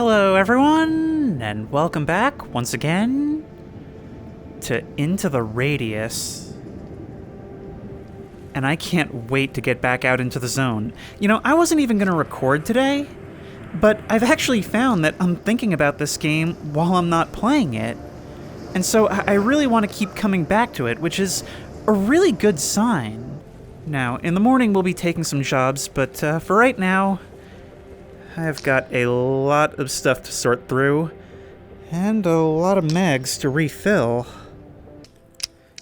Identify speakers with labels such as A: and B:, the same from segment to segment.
A: Hello everyone, and welcome back once again to Into the Radius. And I can't wait to get back out into the zone. You know, I wasn't even going to record today, but I've actually found that I'm thinking about this game while I'm not playing it. And so I really want to keep coming back to it, which is a really good sign. Now, in the morning we'll be taking some jobs, but for right now, I've got a lot of stuff to sort through, and a lot of mags to refill.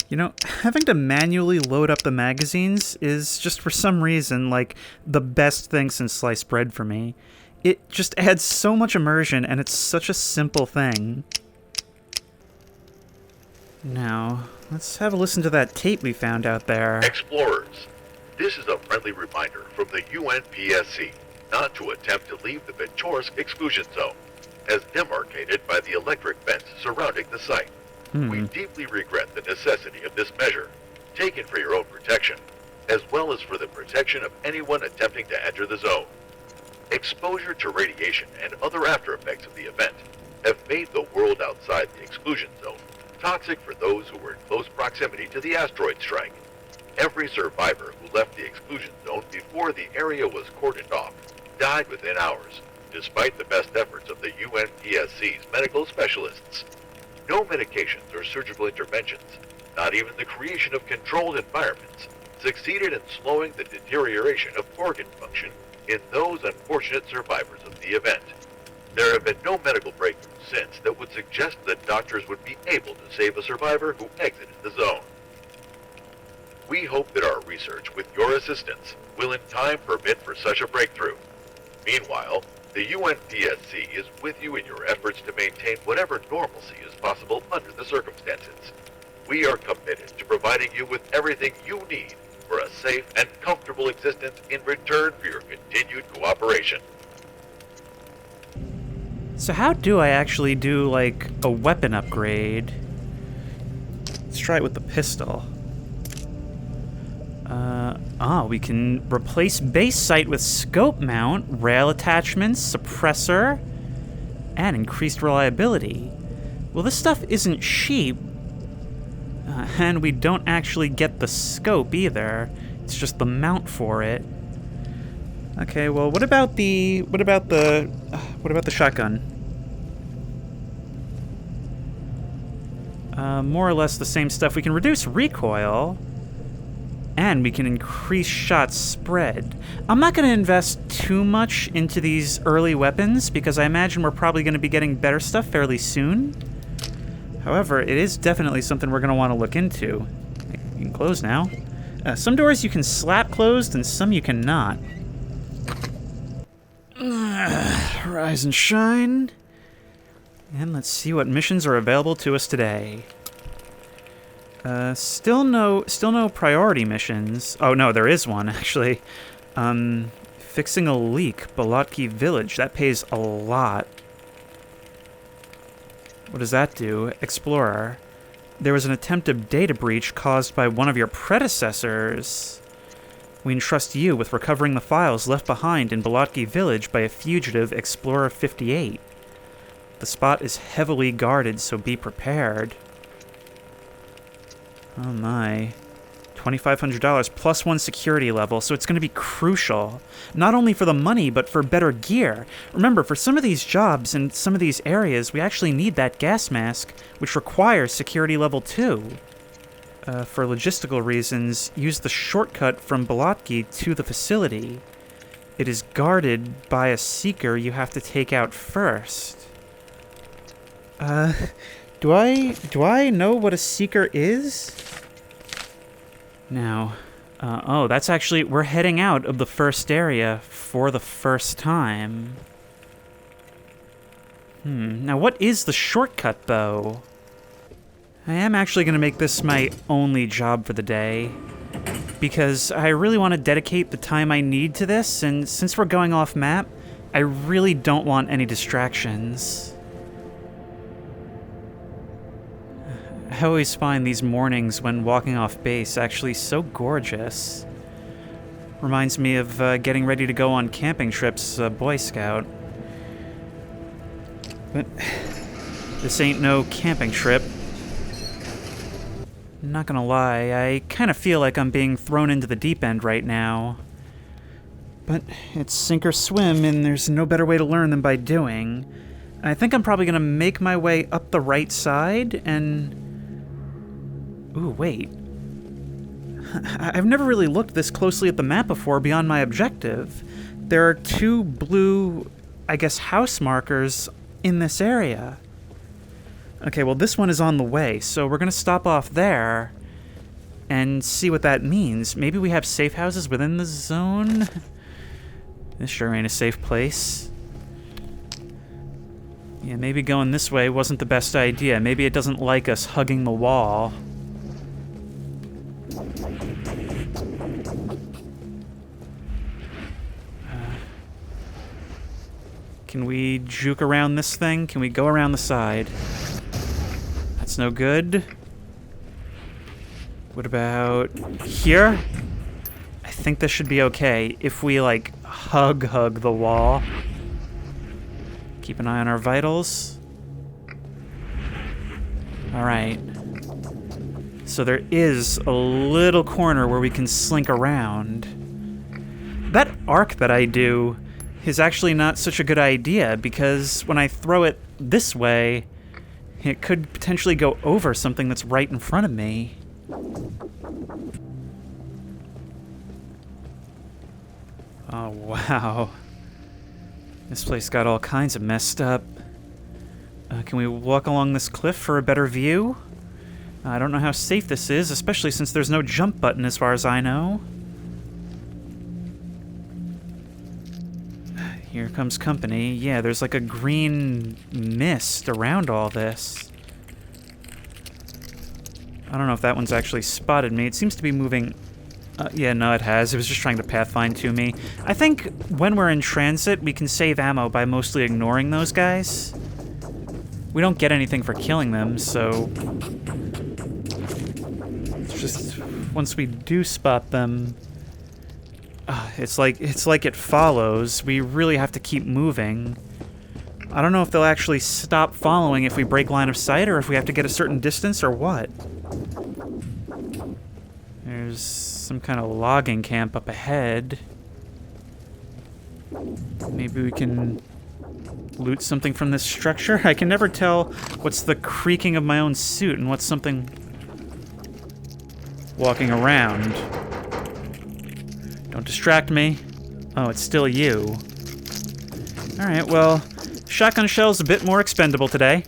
A: You know, having to manually load up the magazines is just for some reason, like, the best thing since sliced bread for me. It just adds so much immersion, and it's such a simple thing. Now, let's have a listen to that tape we found out there.
B: Explorers, this is a friendly reminder from the UNPSC not to attempt to leave the Venturis exclusion zone, as demarcated by the electric fence surrounding the site. We deeply regret the necessity of this measure, taken for your own protection, as well as for the protection of anyone attempting to enter the zone. Exposure to radiation and other after effects of the event have made the world outside the exclusion zone toxic for those who were in close proximity to the asteroid strike. Every survivor who left the exclusion zone before the area was cordoned off died within hours, despite the best efforts of the UNPSC's medical specialists. No medications or surgical interventions, not even the creation of controlled environments, succeeded in slowing the deterioration of organ function in those unfortunate survivors of the event. There have been no medical breakthroughs since that would suggest that doctors would be able to save a survivor who exited the zone. We hope that our research, with your assistance, will in time permit for such a breakthrough. Meanwhile, the UNPSC is with you in your efforts to maintain whatever normalcy is possible under the circumstances. We are committed to providing you with everything you need for a safe and comfortable existence in return for your continued cooperation.
A: So how do I actually do, like, a weapon upgrade? Let's try it with the pistol. We can replace base sight with scope mount, rail attachments, suppressor, and increased reliability. Well, this stuff isn't cheap, and we don't actually get the scope either. It's just the mount for it. Okay, well, what about the shotgun? More or less the same stuff. We can reduce recoil, and we can increase shot spread. I'm not going to invest too much into these early weapons, because I imagine we're probably going to be getting better stuff fairly soon. However, it is definitely something we're going to want to look into. You can close now. Some doors you can slap closed, and some you cannot. Rise and shine. And let's see what missions are available to us today. Still no priority missions. Oh no, there is one actually. Fixing a leak, Bolotky village. That pays a lot. What does that do? Explorer. There was an attempted data breach caused by one of your predecessors. We entrust you with recovering the files left behind in Bolotky village by a fugitive Explorer 58. The spot is heavily guarded, so be prepared. Oh my. $2,500 plus 1 security level, so it's going to be crucial. Not only for the money, but for better gear. Remember, for some of these jobs and some of these areas, we actually need that gas mask, which requires security level 2. For logistical reasons, use the shortcut from Bolotky to the facility. It is guarded by a seeker you have to take out first. Do I know what a seeker is? Now, that's actually, we're heading out of the first area for the first time. Now what is the shortcut, though? I am actually going to make this my only job for the day, because I really want to dedicate the time I need to this, and since we're going off map, I really don't want any distractions. I always find these mornings when walking off base actually so gorgeous. Reminds me of getting ready to go on camping trips as a Boy Scout. But this ain't no camping trip. Not gonna lie, I kind of feel like I'm being thrown into the deep end right now. But it's sink or swim, and there's no better way to learn than by doing. I think I'm probably gonna make my way up the right side, and... Ooh, wait. I've never really looked this closely at the map before beyond my objective. There are 2 blue, I guess, house markers in this area. Okay, well, this one is on the way, so we're gonna stop off there and see what that means. Maybe we have safe houses within the zone? This sure ain't a safe place. Yeah, maybe going this way wasn't the best idea. Maybe it doesn't like us hugging the wall. Can we juke around this thing? Can we go around the side? That's no good. What about here? I think this should be okay if we, like, hug the wall. Keep an eye on our vitals. Alright. So there is a little corner where we can slink around. That arc that I do is actually not such a good idea, because when I throw it this way, it could potentially go over something that's right in front of me. Oh, wow. This place got all kinds of messed up. Can we walk along this cliff for a better view? I don't know how safe this is, especially since there's no jump button as far as I know. Here comes company. Yeah, there's like a green mist around all this. I don't know if that one's actually spotted me. It seems to be moving... yeah, no, it has. It was just trying to pathfind to me. I think when we're in transit, we can save ammo by mostly ignoring those guys. We don't get anything for killing them, so... It's just... Once we do spot them... it's like it follows. We really have to keep moving. I don't know if they'll actually stop following if we break line of sight, or if we have to get a certain distance, or what. There's some kind of logging camp up ahead. Maybe we can loot something from this structure? I can never tell what's the creaking of my own suit and what's something walking around. Don't distract me. Oh, it's still you. Alright, well, shotgun shell's a bit more expendable today.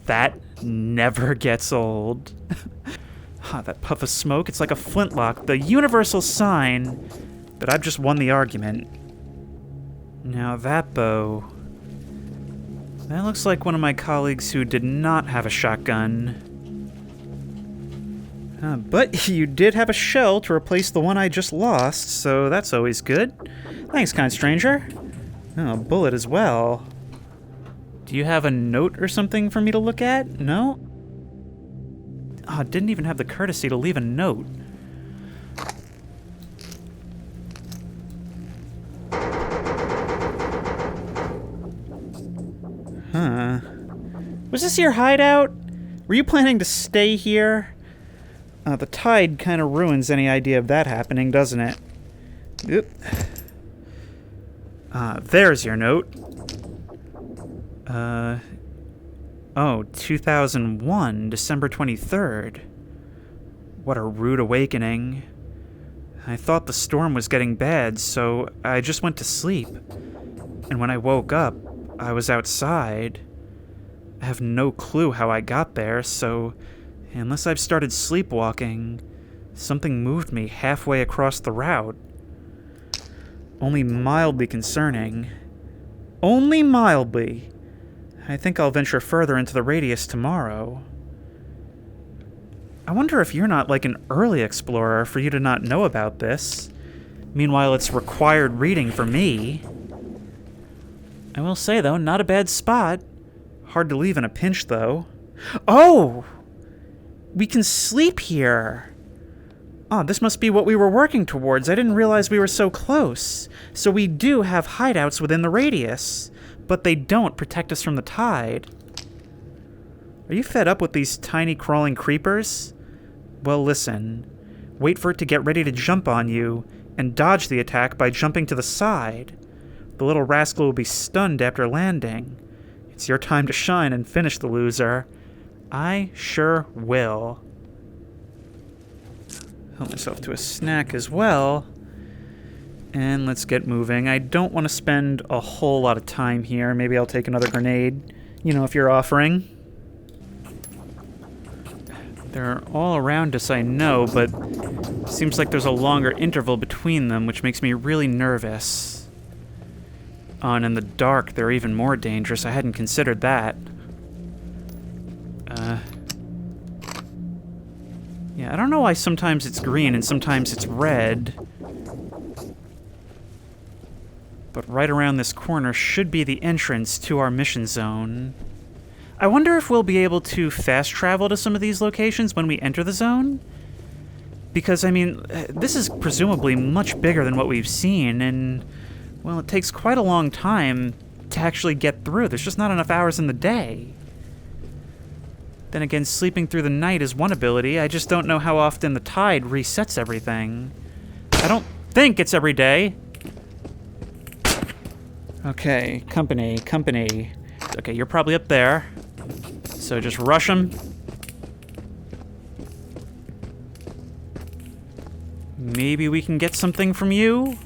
A: That never gets old. That puff of smoke, it's like a flintlock, the universal sign that I've just won the argument. Now that bow... That looks like one of my colleagues who did not have a shotgun. But you did have a shell to replace the one I just lost, so that's always good. Thanks, kind stranger. Oh, a bullet as well. Do you have a note or something for me to look at? No? Oh, didn't even have the courtesy to leave a note. Huh. Was this your hideout? Were you planning to stay here? The tide kind of ruins any idea of that happening, doesn't it? Oop. There's your note. Oh, 2001, December 23rd. What a rude awakening. I thought the storm was getting bad, so I just went to sleep. And when I woke up, I was outside. I have no clue how I got there, so unless I've started sleepwalking, something moved me halfway across the route. Only mildly concerning. Only mildly. I think I'll venture further into the radius tomorrow. I wonder if you're not like an early explorer for you to not know about this. Meanwhile, it's required reading for me. I will say, though, not a bad spot. Hard to leave in a pinch, though. Oh! We can sleep here! Oh, this must be what we were working towards. I didn't realize we were so close. So we do have hideouts within the radius, but they don't protect us from the tide. Are you fed up with these tiny crawling creepers? Well, listen. Wait for it to get ready to jump on you, and dodge the attack by jumping to the side. The little rascal will be stunned after landing. It's your time to shine and finish the loser. I sure will. Help myself to a snack as well. And let's get moving. I don't want to spend a whole lot of time here. Maybe I'll take another grenade, you know, if you're offering. They're all around us, I know, but seems like there's a longer interval between them, which makes me really nervous. Oh, and in the dark, they're even more dangerous. I hadn't considered that. Yeah, I don't know why sometimes it's green and sometimes it's red. But right around this corner should be the entrance to our mission zone. I wonder if we'll be able to fast travel to some of these locations when we enter the zone? Because, I mean, this is presumably much bigger than what we've seen, and, well, it takes quite a long time to actually get through. There's just not enough hours in the day. Then again, sleeping through the night is one ability. I just don't know how often the tide resets everything. I don't think it's every day. Okay, company. Okay, you're probably up there. So just rush them. Maybe we can get something from you?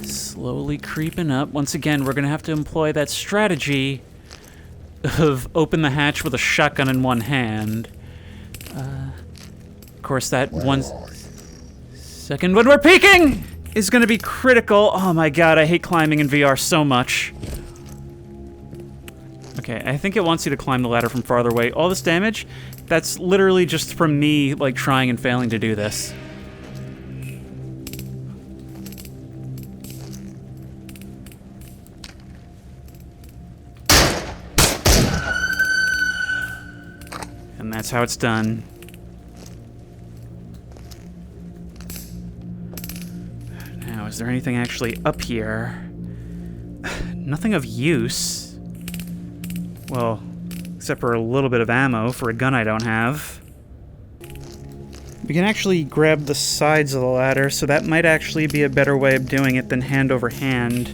A: Slowly creeping up. Once again, we're gonna have to employ that strategy of open the hatch with a shotgun in one hand. Of course, that 1 second when we're peeking is gonna be critical. Oh my god, I hate climbing in VR so much. Okay, I think it wants you to climb the ladder from farther away. All this damage, that's literally just from me, like, trying and failing to do this. And that's how it's done. Now, is there anything actually up here? Nothing of use. Well, except for a little bit of ammo for a gun I don't have. We can actually grab the sides of the ladder, so that might actually be a better way of doing it than hand over hand.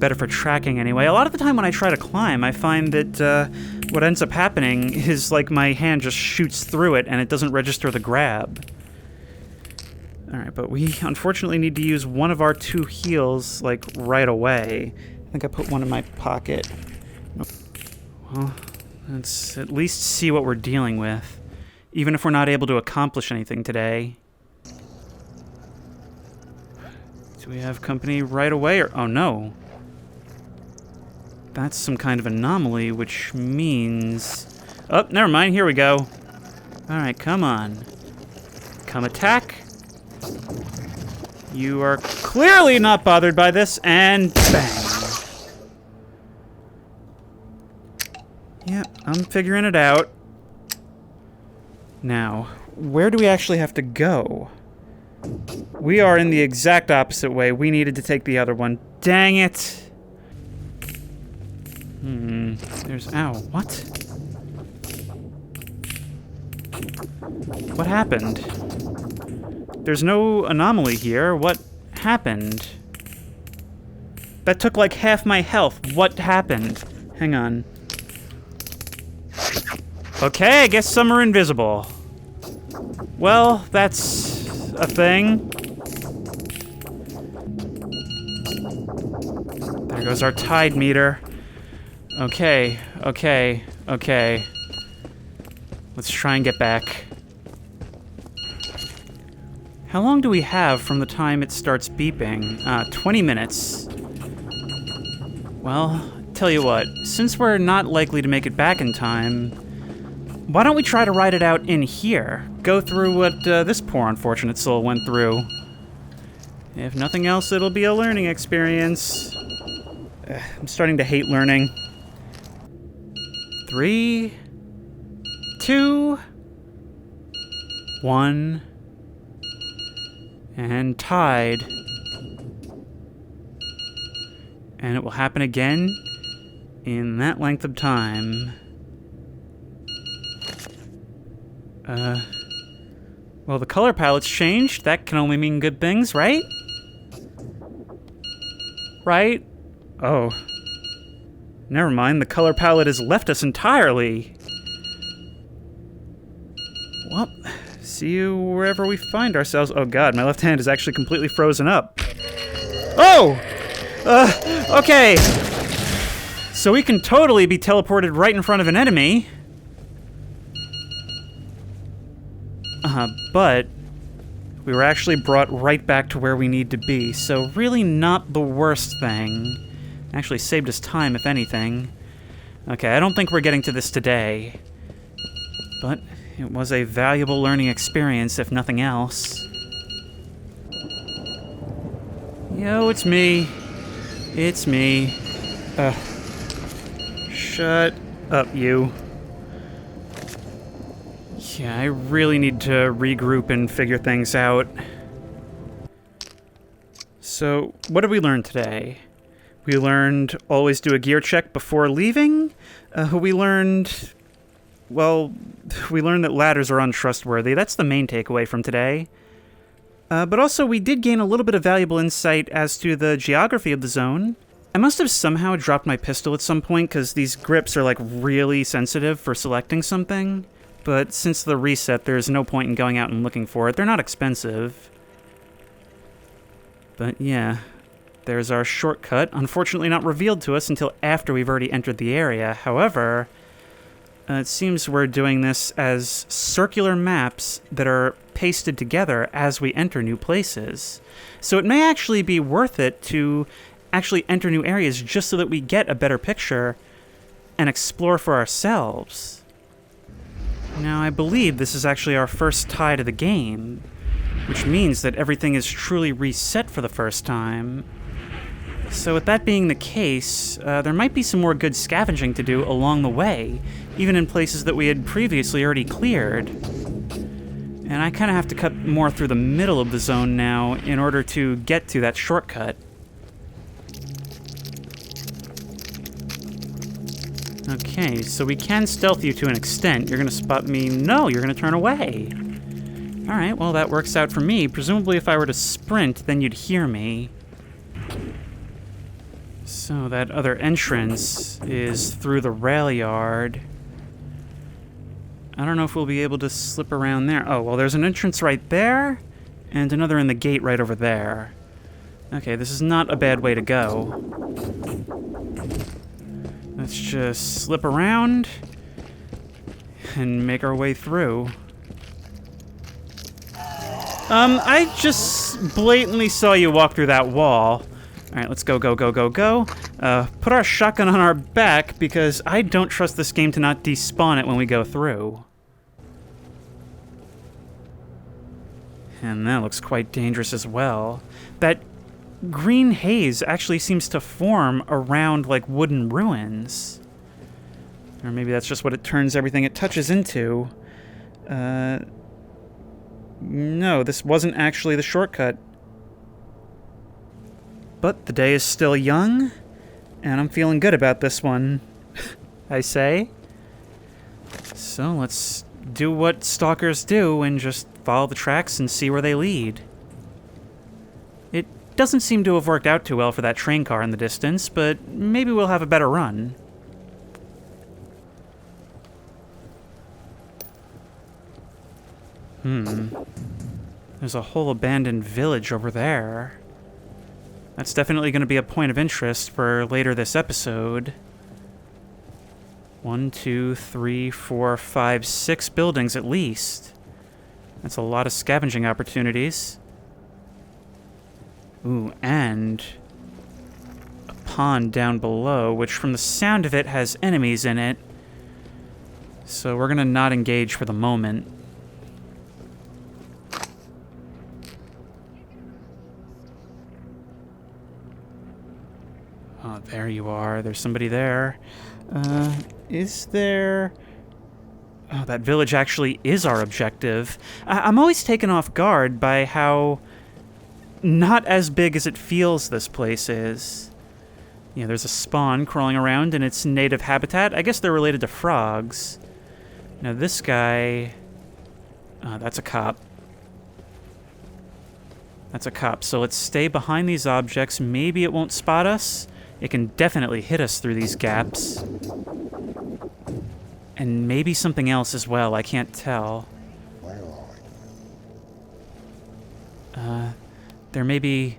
A: Better for tracking anyway. A lot of the time when I try to climb, I find that what ends up happening is, like, my hand just shoots through it and it doesn't register the grab. Alright, but we unfortunately need to use one of our 2 heals, like, right away. I think I put one in my pocket. Well, let's at least see what we're dealing with, even if we're not able to accomplish anything today. Do we have company right away, or... oh no. That's some kind of anomaly, which means... oh, never mind, here we go. Alright, come on. Come attack. You are clearly not bothered by this, and bang. Yep, I'm figuring it out. Now, where do we actually have to go? We are in the exact opposite way. We needed to take the other one. Dang it! There's... ow, what? What happened? There's no anomaly here. What happened? That took like half my health. What happened? Hang on. Okay, I guess some are invisible. Well, that's a thing. There goes our tide meter. Okay. Let's try and get back. How long do we have from the time it starts beeping? 20 minutes. Well, tell you what, since we're not likely to make it back in time, why don't we try to ride it out in here? Go through what this poor unfortunate soul went through. If nothing else, it'll be a learning experience. I'm starting to hate learning. 3, 2, 1, and tied. And it will happen again in that length of time. Well, the color palette's changed. That can only mean good things, right? Right? Oh. Never mind, the color palette has left us entirely. Well, see you wherever we find ourselves. Oh god, my left hand is actually completely frozen up. Oh! Okay. So we can totally be teleported right in front of an enemy. But we were actually brought right back to where we need to be, so really not the worst thing. Actually saved us time, if anything. Okay, I don't think we're getting to this today. But it was a valuable learning experience, if nothing else. Yo, it's me. It's me. Shut up, you. Yeah, I really need to regroup and figure things out. So, what did we learn today? We learned always do a gear check before leaving. We learned that ladders are untrustworthy. That's the main takeaway from today. But also, we did gain a little bit of valuable insight as to the geography of the zone. I must have somehow dropped my pistol at some point, because these grips are, like, really sensitive for selecting something. But since the reset, there's no point in going out and looking for it. They're not expensive. But yeah, there's our shortcut. Unfortunately not revealed to us until after we've already entered the area. However, it seems we're doing this as circular maps that are pasted together as we enter new places. So it may actually be worth it to actually enter new areas just so that we get a better picture and explore for ourselves. Now, I believe this is actually our first tie to the game, which means that everything is truly reset for the first time. So with that being the case, there might be some more good scavenging to do along the way, even in places that we had previously already cleared. And I kind of have to cut more through the middle of the zone now in order to get to that shortcut. Okay, so we can stealth you to an extent. You're gonna spot me. No, you're gonna turn away. Alright, well that works out for me. Presumably if I were to sprint, then you'd hear me. So that other entrance is through the rail yard. I don't know if we'll be able to slip around there. Oh, well there's an entrance right there, and another in the gate right over there. Okay, this is not a bad way to go. Let's just slip around and make our way through. I just blatantly saw you walk through that wall. Alright, let's go, go, go, go, go. Put our shotgun on our back because I don't trust this game to not despawn it when we go through. And that looks quite dangerous as well. That green haze actually seems to form around, like, wooden ruins. Or maybe that's just what it turns everything it touches into. No, this wasn't actually the shortcut. But the day is still young, and I'm feeling good about this one, I say. So let's do what stalkers do and just follow the tracks and see where they lead. It doesn't seem to have worked out too well for that train car in the distance, but maybe we'll have a better run. There's a whole abandoned village over there. That's definitely going to be a point of interest for later this episode. 1, 2, 3, 4, 5, 6 buildings at least. That's a lot of scavenging opportunities. Ooh, and a pond down below, which from the sound of it has enemies in it. So we're gonna not engage for the moment. Oh, there you are. There's somebody there. Is there... Oh, that village actually is our objective. I'm always taken off guard by how not as big as it feels this place is. Yeah, there's a spawn crawling around in its native habitat. I guess they're related to frogs. Now this guy... that's a cop. That's a cop. So let's stay behind these objects. Maybe it won't spot us. It can definitely hit us through these gaps. And maybe something else as well. I can't tell. There may be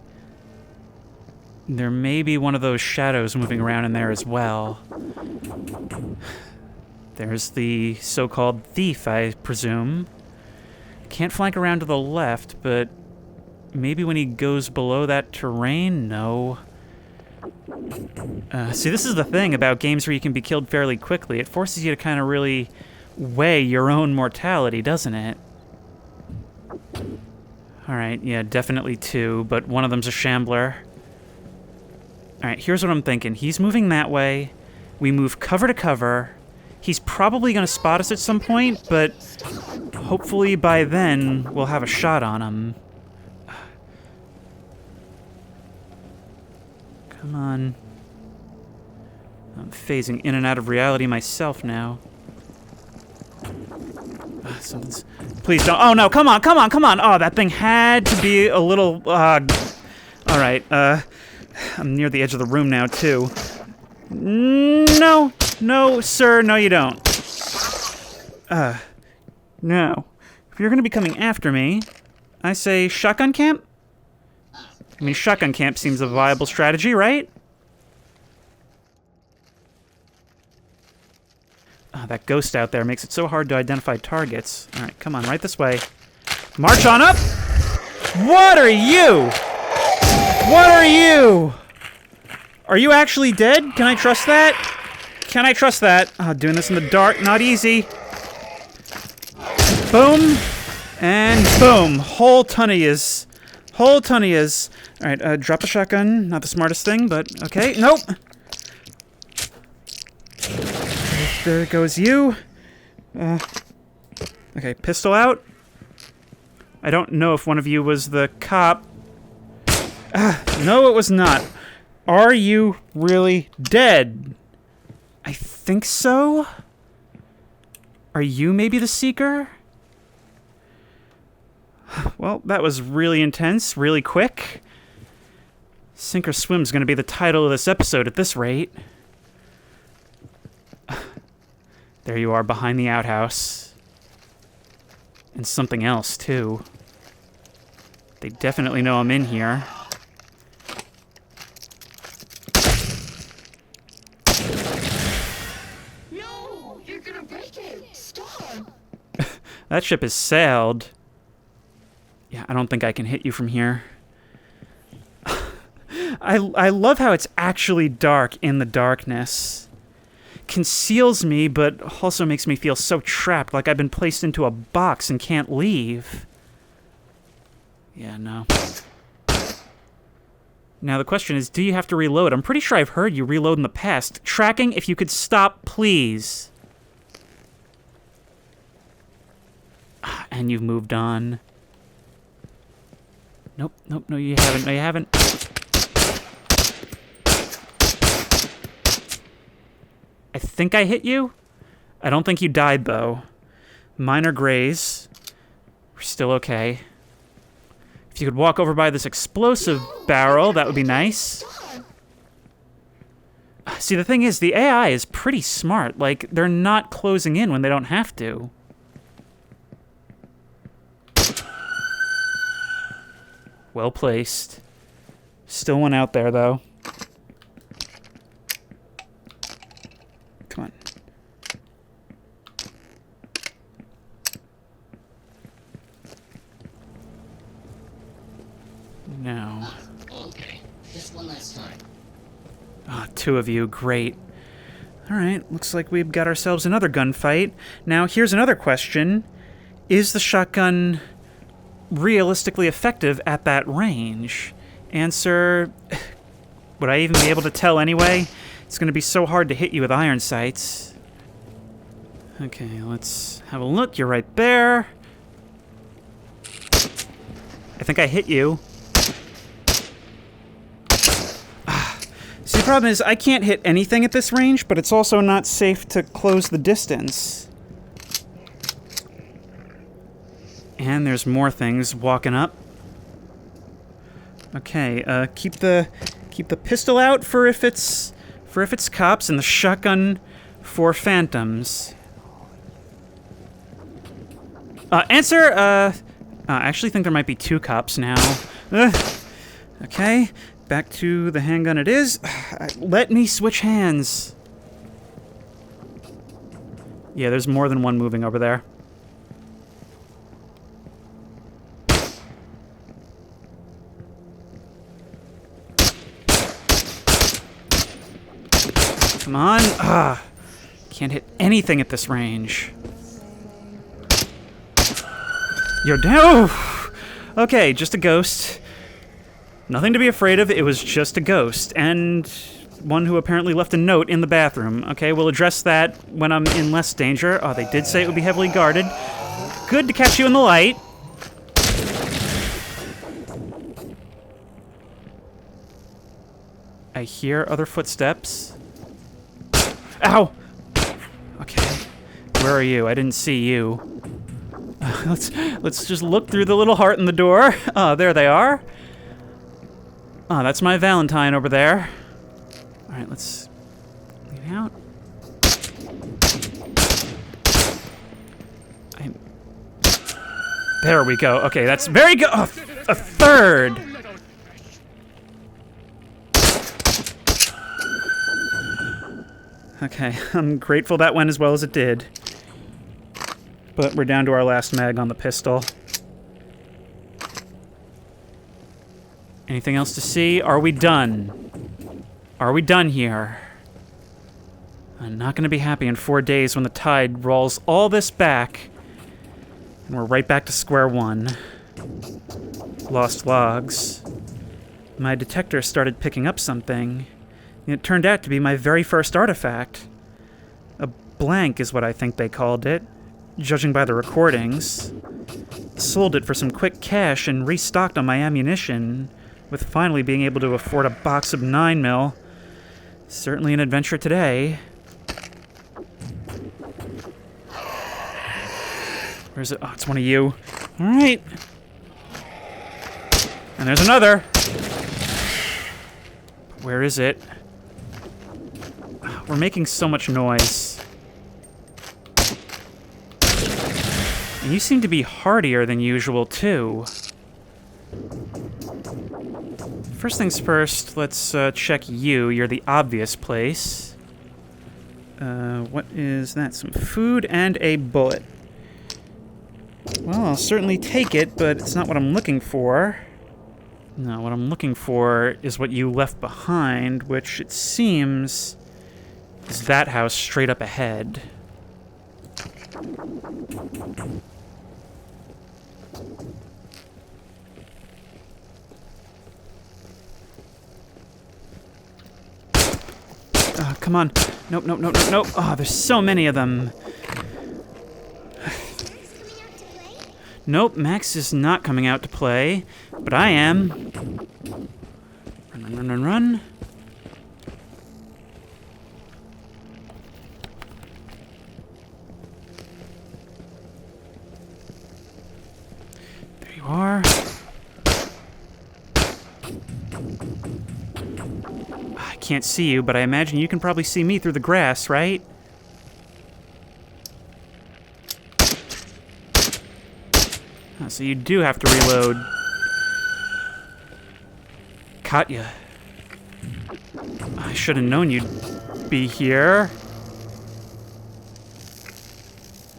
A: one of those shadows moving around in there as well. There's the so-called thief, I presume. Can't flank around to the left, but maybe when he goes below that terrain? No. See, this is the thing about games where you can be killed fairly quickly. It forces you to kind of really weigh your own mortality, doesn't it? Alright, yeah, definitely two, but one of them's a shambler. Alright, here's what I'm thinking. He's moving that way. We move cover to cover. He's probably going to spot us at some point, but hopefully by then we'll have a shot on him. Come on. I'm phasing in and out of reality myself now. Something's... Please don't... Oh, no, come on, come on, come on! Oh, that thing had to be a little... Alright, I'm near the edge of the room now, too. No! No, sir, no you don't. No. If you're gonna be coming after me, I say shotgun camp? I mean, shotgun camp seems a viable strategy, right? Oh, that ghost out there makes it so hard to identify targets. Alright, come on, right this way. March on up! What are you? What are you? Are you actually dead? Can I trust that? Can I trust that? Oh, doing this in the dark, not easy. Boom. And boom. Whole ton of yous. Whole ton of yous. Alright, drop a shotgun. Not the smartest thing, but okay. Nope. There goes you. Okay, pistol out. I don't know if one of you was the cop. No, it was not. Are you really dead? I think so. Are you maybe the seeker? Well, that was really intense, really quick. Sink or Swim's gonna be the title of this episode at this rate. There you are behind the outhouse. And something else, too. They definitely know I'm in here.
C: No, you're gonna break it. Stop.
A: That ship has sailed. Yeah, I don't think I can hit you from here. I love how it's actually dark in the darkness. Conceals me, but also makes me feel so trapped, like I've been placed into a box and can't leave. Yeah, no. Now the question is, do you have to reload? I'm pretty sure I've heard you reload in the past. Tracking, if you could stop, please. And you've moved on. Nope, nope, no you haven't, no you haven't. I think I hit you? I don't think you died, though. Minor graze. We're still okay. If you could walk over by this explosive barrel, that would be nice. See, the thing is, the AI is pretty smart. Like, they're not closing in when they don't have to. Well placed. Still one out there, though. Come on. No.
C: Okay, just one last time.
A: Ah, two of you, great. Alright, looks like we've got ourselves another gunfight. Now, here's another question. Is the shotgun realistically effective at that range? Answer, would I even be able to tell anyway? It's going to be so hard to hit you with iron sights. Okay, let's have a look. You're right there. I think I hit you. See, the problem is I can't hit anything at this range, but it's also not safe to close the distance. And there's more things walking up. Okay, keep the pistol out for if it's cops, and the shotgun for phantoms. Answer. I actually think there might be 2 cops now. Okay, back to the handgun it is. Let me switch hands. Yeah, there's more than one moving over there. Come on. Can't hit anything at this range. You're down. Okay, just a ghost. Nothing to be afraid of. It was just a ghost. And one who apparently left a note in the bathroom. Okay, we'll address that when I'm in less danger. Oh, they did say it would be heavily guarded. Good to catch you in the light. I hear other footsteps. Ow! Okay. Where are you? I didn't see you. Let's just look through the little heart in the door. Oh, there they are. Oh, that's my Valentine over there. All right, let's lean out. There we go. Okay, that's very good. Oh, a third. Okay, I'm grateful that went as well as it did. But we're down to our last mag on the pistol. Anything else to see? Are we done? Are we done here? I'm not going to be happy in 4 days when the tide rolls all this back. And we're right back to square one. Lost logs. My detector started picking up something. And it turned out to be my very first artifact. A blank is what I think they called it, judging by the recordings. Sold it for some quick cash and restocked on my ammunition, with finally being able to afford a box of 9mm. Certainly an adventure today. Where is it? Oh, it's one of you. All right. And there's another. Where is it? We're making so much noise. And you seem to be hardier than usual, too. First things first, let's check you. You're the obvious place. What is that? Some food and a bullet. Well, I'll certainly take it, but it's not what I'm looking for. No, what I'm looking for is what you left behind, which it seems is that house straight up ahead. Oh, come on. Nope, nope, nope, nope, nope. Oh, there's so many of them. Nope, Max is not coming out to play, but I am. Run, run, run, run, run. There you are. I can't see you, but I imagine you can probably see me through the grass, right? Oh, so you do have to reload. Katya. I should have known you'd be here.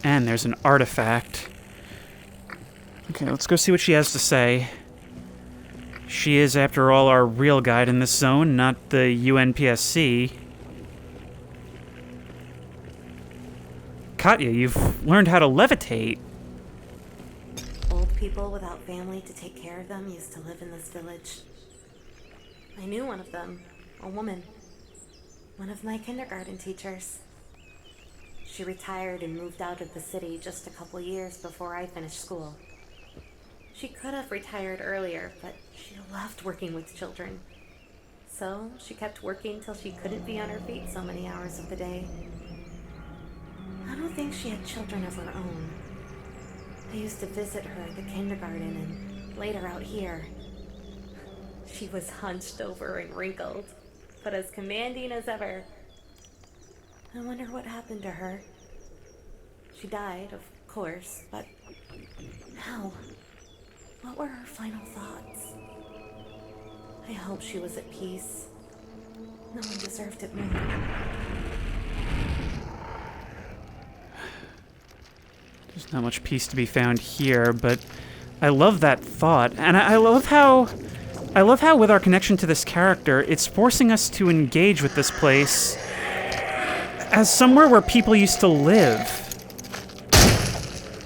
A: And there's an artifact. Okay, let's go see what she has to say. She is, after all, our real guide in this zone, not the UNPSC. Katya, you've learned how to levitate.
D: Old people without family to take care of them used to live in this village. I knew one of them, a woman. One of my kindergarten teachers. She retired and moved out of the city just a couple years before I finished school. She could have retired earlier, but she loved working with children. So she kept working till she couldn't be on her feet so many hours of the day. I don't think she had children of her own. I used to visit her at the kindergarten and later out here. She was hunched over and wrinkled, but as commanding as ever. I wonder what happened to her. She died, of course, but how? What were her final thoughts? I hope she was at peace. No one deserved it more.
A: There's not much peace to be found here, but I love that thought, and I love how with our connection to this character, it's forcing us to engage with this place as somewhere where people used to live.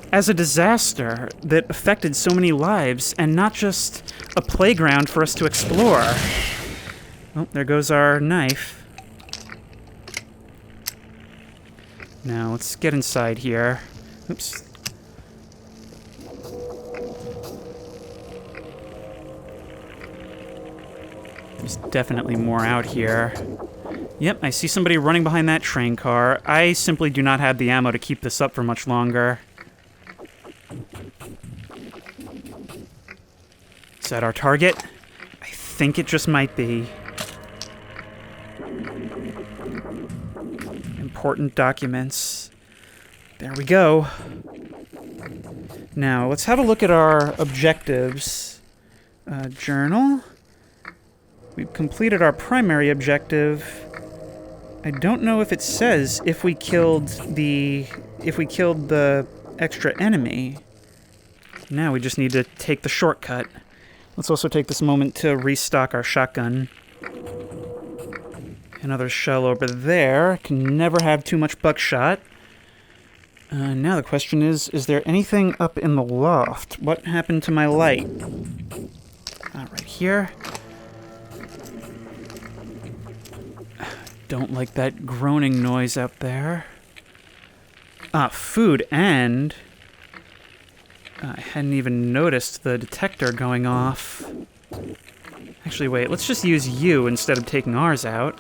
A: As a disaster that affected so many lives, and not just a playground for us to explore. Oh, there goes our knife. Now, let's get inside here. Oops. There's definitely more out here. Yep, I see somebody running behind that train car. I simply do not have the ammo to keep this up for much longer. Is that our target? I think it just might be. Important documents. There we go. Now, let's have a look at our objectives. Journal. We've completed our primary objective. I don't know if it says if we killed the extra enemy. Now we just need to take the shortcut. Let's also take this moment to restock our shotgun. Another shell over there. Can never have too much buckshot. Now the question is there anything up in the loft? What happened to my light? Right here. Don't like that groaning noise out there. Food, and I hadn't even noticed the detector going off. Actually, wait, let's just use you instead of taking ours out.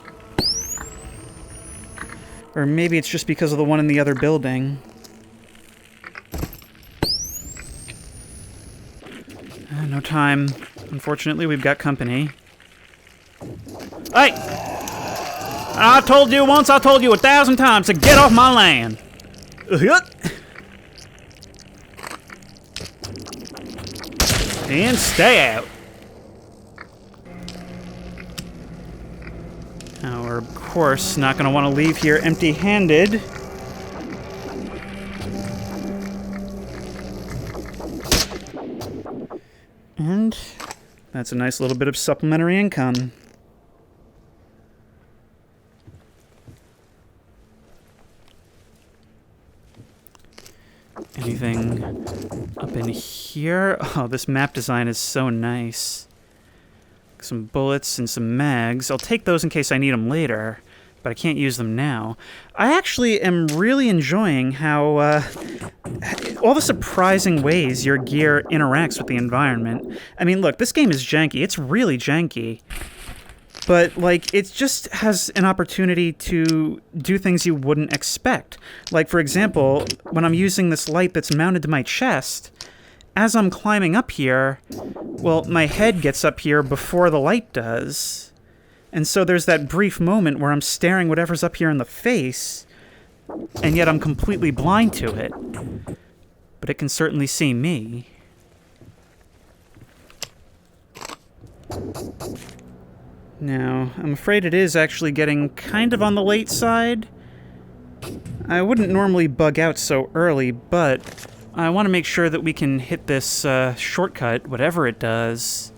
A: Or maybe it's just because of the one in the other building. No time. Unfortunately, we've got company. Hey! I told you once, I told you 1,000 times to get off my land! And stay out. Now, we're, of course, not going to want to leave here empty-handed. And that's a nice little bit of supplementary income. Anything up in here? Oh, this map design is so nice. Some bullets and some mags. I'll take those in case I need them later, but I can't use them now. I actually am really enjoying how all the surprising ways your gear interacts with the environment. I mean, look, this game is janky. It's really janky. But, like, it just has an opportunity to do things you wouldn't expect. Like, for example, when I'm using this light that's mounted to my chest, as I'm climbing up here, well, my head gets up here before the light does. And so there's that brief moment where I'm staring whatever's up here in the face, and yet I'm completely blind to it. But it can certainly see me. Now, I'm afraid it is actually getting kind of on the late side. I wouldn't normally bug out so early, but I want to make sure that we can hit this shortcut, whatever it does.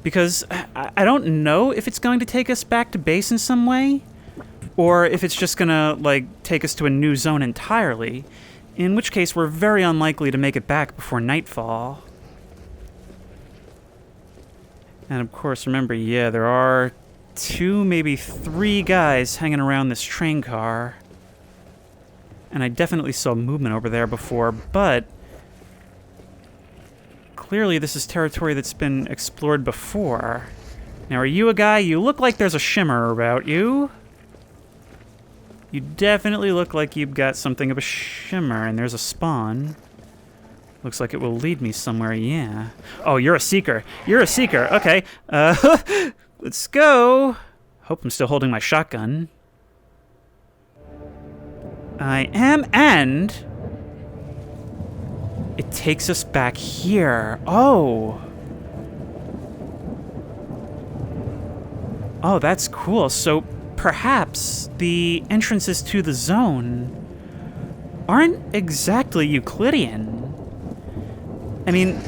A: Because I don't know if it's going to take us back to base in some way, or if it's just gonna, like, take us to a new zone entirely, in which case we're very unlikely to make it back before nightfall. And of course, remember, yeah, there are 2, maybe 3 guys hanging around this train car. And I definitely saw movement over there before, but clearly this is territory that's been explored before. Now, are you a guy? You look like there's a shimmer about you. You definitely look like you've got something of a shimmer, and there's a spawn. Looks like it will lead me somewhere, yeah. Oh, you're a seeker. You're a seeker. Okay. Let's go. Hope I'm still holding my shotgun. I am, and it takes us back here. Oh. Oh, that's cool. So perhaps the entrances to the zone aren't exactly Euclidean. I mean,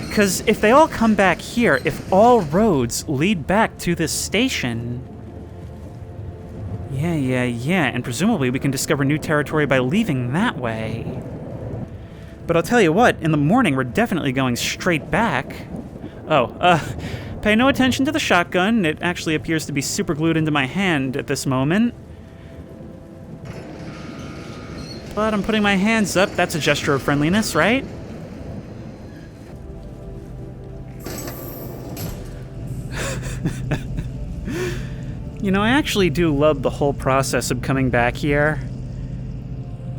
A: because if they all come back here, if all roads lead back to this station... Yeah, and presumably we can discover new territory by leaving that way. But I'll tell you what, in the morning we're definitely going straight back. Oh, pay no attention to the shotgun. It actually appears to be super glued into my hand at this moment. But I'm putting my hands up. That's a gesture of friendliness, right? You know, I actually do love the whole process of coming back here.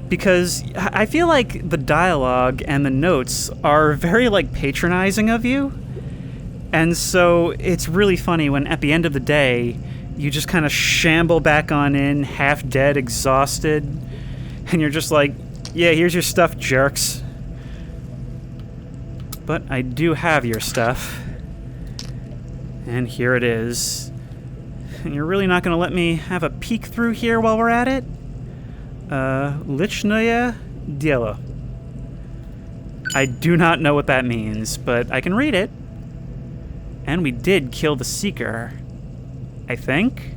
A: Because I feel like the dialogue and the notes are very, like, patronizing of you. And so it's really funny when at the end of the day, you just kind of shamble back on in, half dead, exhausted. And you're just like, yeah, here's your stuff, jerks. But I do have your stuff. And here it is. And you're really not going to let me have a peek through here while we're at it? Lichnoye Dielo. I do not know what that means, but I can read it. And we did kill the Seeker. I think?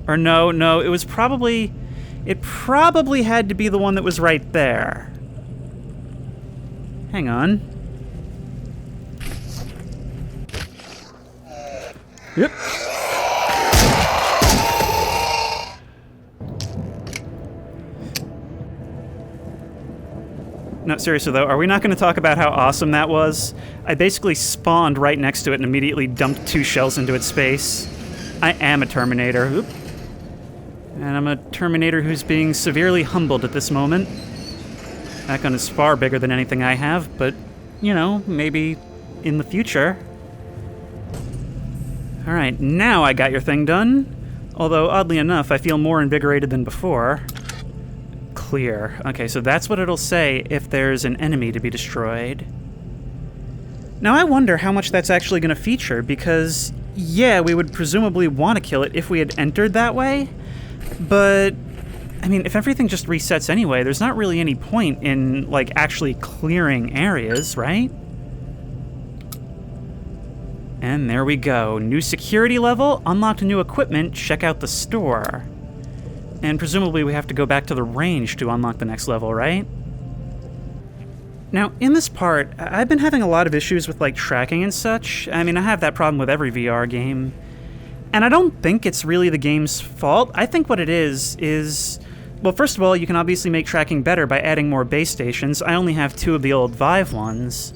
A: Or no, it was probably... It probably had to be the one that was right there. Hang on. Yep. No, seriously though, are we not going to talk about how awesome that was? I basically spawned right next to it and immediately dumped 2 shells into its space. I am a Terminator. Oop. And I'm a Terminator who's being severely humbled at this moment. That gun is far bigger than anything I have, but, you know, maybe in the future. Alright, now I got your thing done. Although, oddly enough, I feel more invigorated than before. Clear. Okay, so that's what it'll say if there's an enemy to be destroyed. Now I wonder how much that's actually going to feature, because, yeah, we would presumably want to kill it if we had entered that way, but, I mean, if everything just resets anyway, there's not really any point in, like, actually clearing areas, right? And there we go. New security level, unlocked new equipment, check out the store. And presumably we have to go back to the range to unlock the next level, right? Now, in this part, I've been having a lot of issues with, like, tracking and such. I mean, I have that problem with every VR game. And I don't think it's really the game's fault. I think what it is... Well, first of all, you can obviously make tracking better by adding more base stations. I only have 2 of the old Vive ones.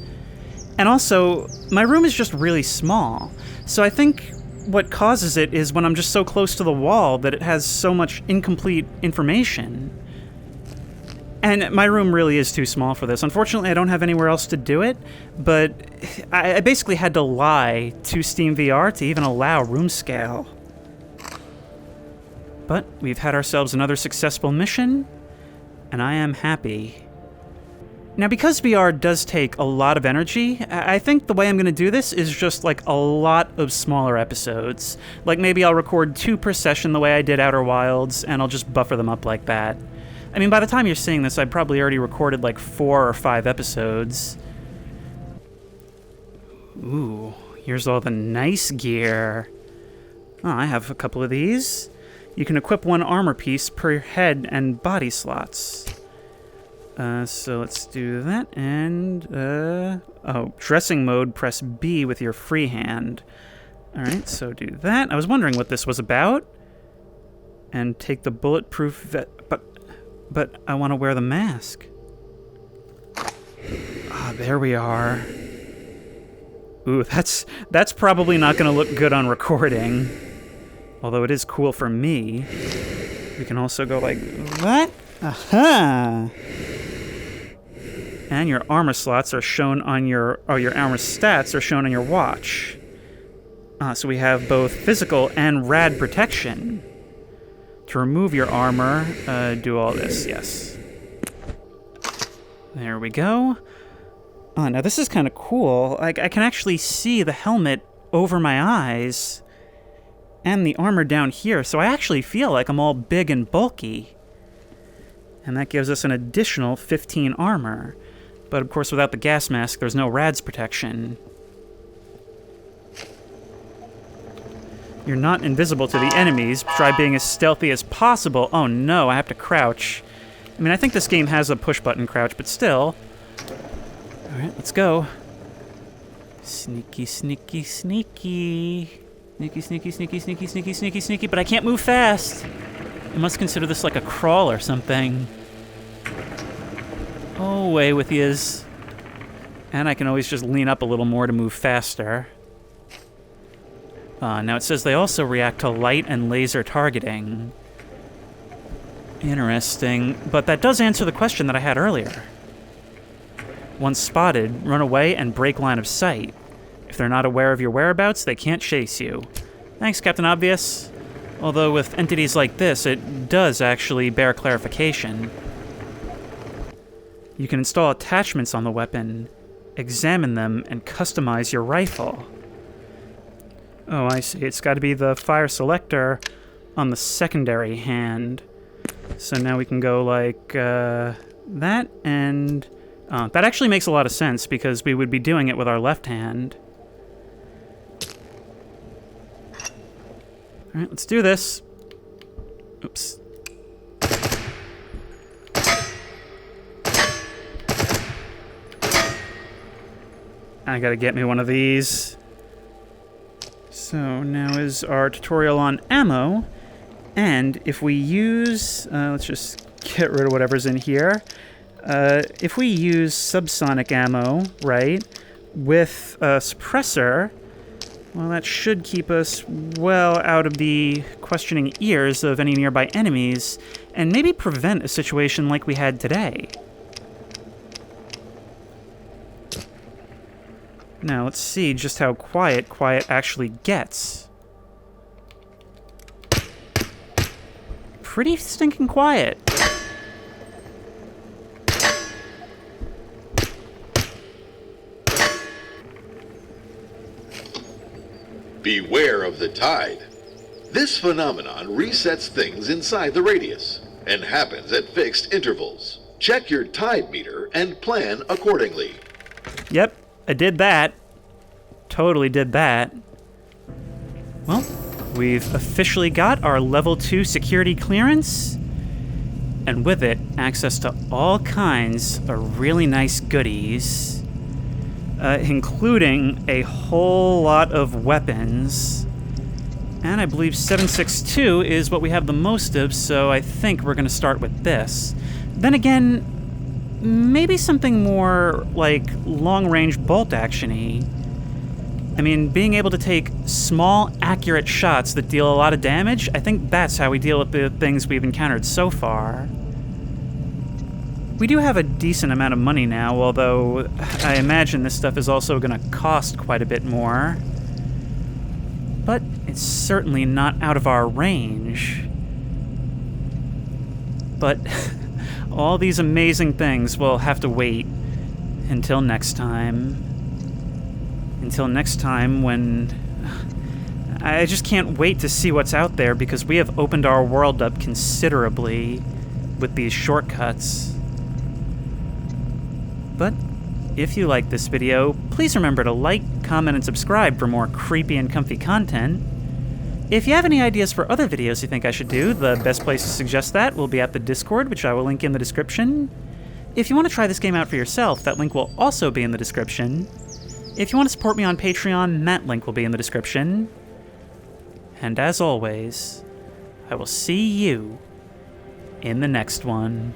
A: And also, my room is just really small. So I think what causes it is when I'm just so close to the wall that it has so much incomplete information. And my room really is too small for this. Unfortunately, I don't have anywhere else to do it, but I basically had to lie to SteamVR to even allow room scale. But we've had ourselves another successful mission, and I am happy. Now, because VR does take a lot of energy, I think the way I'm going to do this is just, like, a lot of smaller episodes. Like, maybe I'll record 2 per session the way I did Outer Wilds, and I'll just buffer them up like that. I mean, by the time you're seeing this, I've probably already recorded, like, 4 or 5 episodes. Ooh, here's all the nice gear. Oh, I have a couple of these. You can equip 1 armor piece per head and body slots. So let's do that, and, oh, dressing mode, press B with your free hand. Alright, so do that. I was wondering what this was about. And take the bulletproof But I want to wear the mask. Ah, there we are. Ooh, that's probably not going to look good on recording. Although it is cool for me. We can also go like that. Aha! And your armor slots are shown on your armor stats are shown on your watch. So we have both physical and rad protection. To remove your armor, do all this, yes. There we go. Oh, now this is kind of cool. I can actually see the helmet over my eyes and the armor down here, so I actually feel like I'm all big and bulky. And that gives us an additional 15 armor. But of course, without the gas mask, there's no rads protection. You're not invisible to the enemies. Try being as stealthy as possible. Oh no, I have to crouch. I mean, I think this game has a push-button crouch, but still. Alright, let's go. Sneaky, sneaky, sneaky. Sneaky, sneaky, sneaky, sneaky, sneaky, sneaky, sneaky, but I can't move fast. I must consider this like a crawl or something. Oh, away with yous. And I can always just lean up a little more to move faster. Now it says they also react to light and laser targeting. Interesting, but that does answer the question that I had earlier. Once spotted, run away and break line of sight. If they're not aware of your whereabouts, they can't chase you. Thanks, Captain Obvious. Although with entities like this, it does actually bear clarification. You can install attachments on the weapon, examine them, and customize your rifle. Oh, I see. It's got to be the fire selector on the secondary hand. So now we can go like that, and that actually makes a lot of sense because we would be doing it with our left hand. All right, let's do this. Oops. I gotta get me one of these. So now is our tutorial on ammo. And if we use, let's just get rid of whatever's in here. If we use subsonic ammo, right, with a suppressor, well, that should keep us well out of the questioning ears of any nearby enemies, and maybe prevent a situation like we had today. Now, let's see just how quiet actually gets. Pretty stinking quiet.
B: Beware of the tide. This phenomenon resets things inside the radius and happens at fixed intervals. Check your tide meter and plan accordingly.
A: Yep, I did that. Totally did that. Well, we've officially got our level 2 security clearance, and with it, access to all kinds of really nice goodies, including a whole lot of weapons. And I believe 7.62 is what we have the most of, so I think we're going to start with this. Then again, maybe something more like long-range bolt action-y. I mean, being able to take small, accurate shots that deal a lot of damage, I think that's how we deal with the things we've encountered so far. We do have a decent amount of money now, although I imagine this stuff is also going to cost quite a bit more. But it's certainly not out of our range. But all these amazing things will have to wait until next time. Until next time when... I just can't wait to see what's out there because we have opened our world up considerably with these shortcuts. But if you like this video, please remember to like, comment, and subscribe for more creepy and comfy content. If you have any ideas for other videos you think I should do, the best place to suggest that will be at the Discord, which I will link in the description. If you want to try this game out for yourself, that link will also be in the description. If you want to support me on Patreon, that link will be in the description. And as always, I will see you in the next one.